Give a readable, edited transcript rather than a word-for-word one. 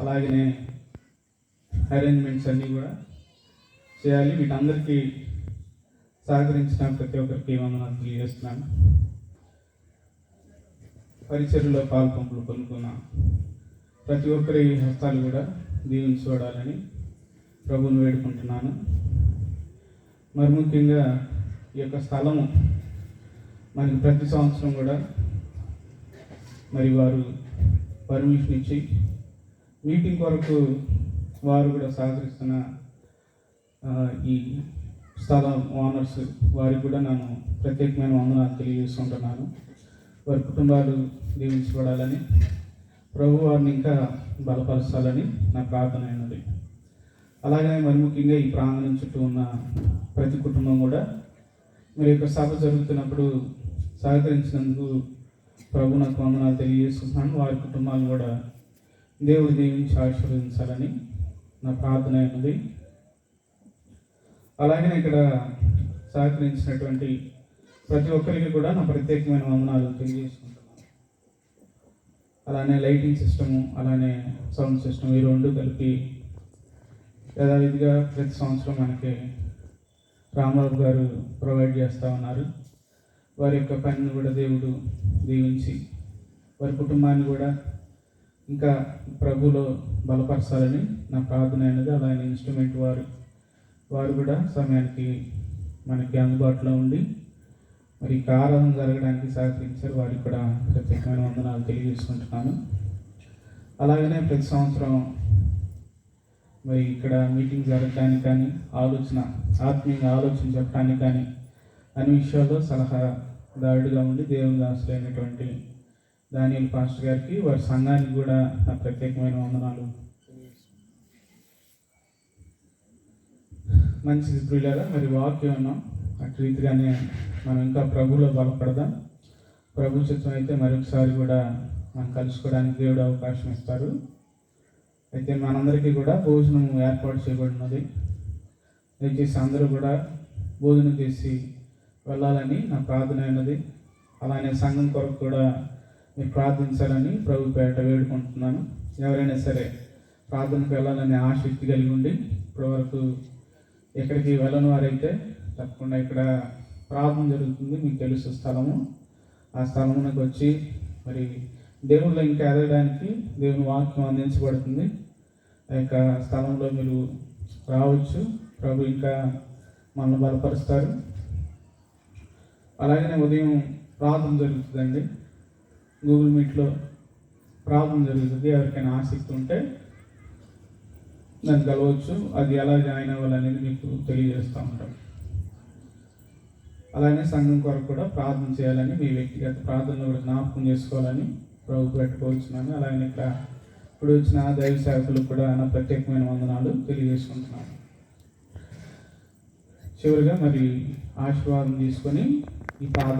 అలాగనే అరేంజ్మెంట్స్ అన్నీ కూడా చేయాలి. వీటందరికీ సహకరించిన ప్రతి ఒక్కరికి వందనాలు తెలియజేస్తున్నాను. పరిచర్యలో పాల్పంపులు కొనుక్కున్న ప్రతి ఒక్కరి హస్తాలు కూడా దీవించి చూడాలని ప్రభువుని వేడుకుంటున్నాను. మరి ముఖ్యంగా ఈ యొక్క స్థలము మనకి ప్రతి సంవత్సరం కూడా మరి వారు పర్మిషన్ ఇచ్చి మీటింగ్ కొరకు వారు కూడా సహకరిస్తున్న ఈ స్థలం ఓనర్స్ వారికి కూడా నేను ప్రత్యేకమైన వందనాలు తెలియజేస్తుంటున్నాను. వారి కుటుంబాలు దీవించబడాలని, ప్రభు వారిని ఇంకా బలపరచాలని నా ప్రార్థన అయినది. అలాగే మరి ముఖ్యంగా ఈ ప్రాంగణం చుట్టూ ఉన్న ప్రతి కుటుంబం కూడా మరి యొక్క సభ జరుగుతున్నప్పుడు సహకరించినందుకు ప్రభు నాకు వందనాలు తెలియజేస్తున్నాను. వారి కుటుంబాలను కూడా దేవుడు దీవించి ఆశీర్వదించాలని నా ప్రార్థన అయినది. అలాగే ఇక్కడ సహకరించినటువంటి ప్రతి ఒక్కరికి కూడా నా ప్రత్యేకమైన వందనాలు తెలియజేసుకుంటున్నాను. అలానే లైటింగ్ సిస్టము, అలానే సౌండ్ సిస్టమ్ ఈ రెండు కలిపి యథావిధిగా ప్రతి సంవత్సరం మనకి రామారావు గారు ప్రొవైడ్ చేస్తూ ఉన్నారు. వారి యొక్క పనిని కూడా దేవుడు దీవించి వారి కుటుంబాన్ని కూడా ఇంకా ప్రభులో బలపరచాలని నా ప్రార్థన అయినది. అలానే ఇన్స్ట్రుమెంట్ వారు కూడా సమయానికి మనకి అందుబాటులో ఉండి మరి ఆరాధన జరగడానికి సహకరించారు. వారికి కూడా ప్రత్యేకమైన వందనాలు తెలియజేసుకుంటున్నాను. అలాగనే ప్రతి సంవత్సరం మరి ఇక్కడ మీటింగ్ జరగడానికి కానీ ఆత్మీయంగా ఆలోచన చెప్పడానికి కానీ అన్ని విషయాల్లో సలహాదారుడిగా ఉండి దేవుని దాసులైనటువంటి దానియేల్ పాస్టర్ గారికి, వారి సంఘానికి కూడా నా ప్రత్యేకమైన వందనాలు. మంచిది ప్రియులారా, మరి వాక్యం ఉన్నాం అటు రీతిగానే మనం ఇంకా ప్రభువులో బలపడదాం. ప్రభు చిత్తం అయితే మరొకసారి కూడా మనం కలుసుకోవడానికి దేవుడు అవకాశం ఇస్తారు. అయితే మనందరికీ కూడా భోజనం ఏర్పాటు చేయబడినది. దయచేసి అందరూ కూడా భోజనం చేసి వెళ్ళాలని నా ప్రార్థన అయినది. అలానే సంఘం కొరకు కూడా మీరు ప్రార్థించాలని ప్రభు పేరిట వేడుకుంటున్నాను. ఎవరైనా సరే ప్రార్థనకు వెళ్ళాలని ఆసక్తి కలిగి ఉండి ఇప్పటి వరకు ఎక్కడికి వెళ్ళని వారైతే తప్పకుండా ఇక్కడ ప్రార్థన జరుగుతుంది, మీకు తెలుసు స్థలము. ఆ స్థలమునకు వచ్చి మరి దేవుళ్ళు ఇంకా ఎదగడానికి దేవుని వాక్యం అందించబడుతుంది. ఆ యొక్క స్థలంలో మీరు రావచ్చు. ప్రభు ఇంకా మనల్ని బలపరుస్తారు. అలాగనే ఉదయం ప్రార్థన జరుగుతుందండి. గూగుల్ మీట్లో ప్రార్థన జరుగుతుంది. ఎవరికైనా ఆసక్తి ఉంటే దాన్ని కలవచ్చు. అది ఎలా జాయిన్ అవ్వాలనేది మీకు తెలియజేస్తూ ఉంటాం. అలానే సంఘం కొరకు కూడా ప్రార్థన చేయాలని, మీ వ్యక్తిగత ప్రార్థనలు కూడా జ్ఞాపకం చేసుకోవాలని ప్రభు పెట్టుకోవచ్చున్నాను. అలాగే ఇక్కడ ఇప్పుడు వచ్చిన దైవ సేవకులకు కూడా నా ప్రత్యేకమైన వందనాలు తెలియజేసుకుంటున్నాను. చివరిగా మరి ఆశీర్వాదం తీసుకొని ఈ ప్రార్థన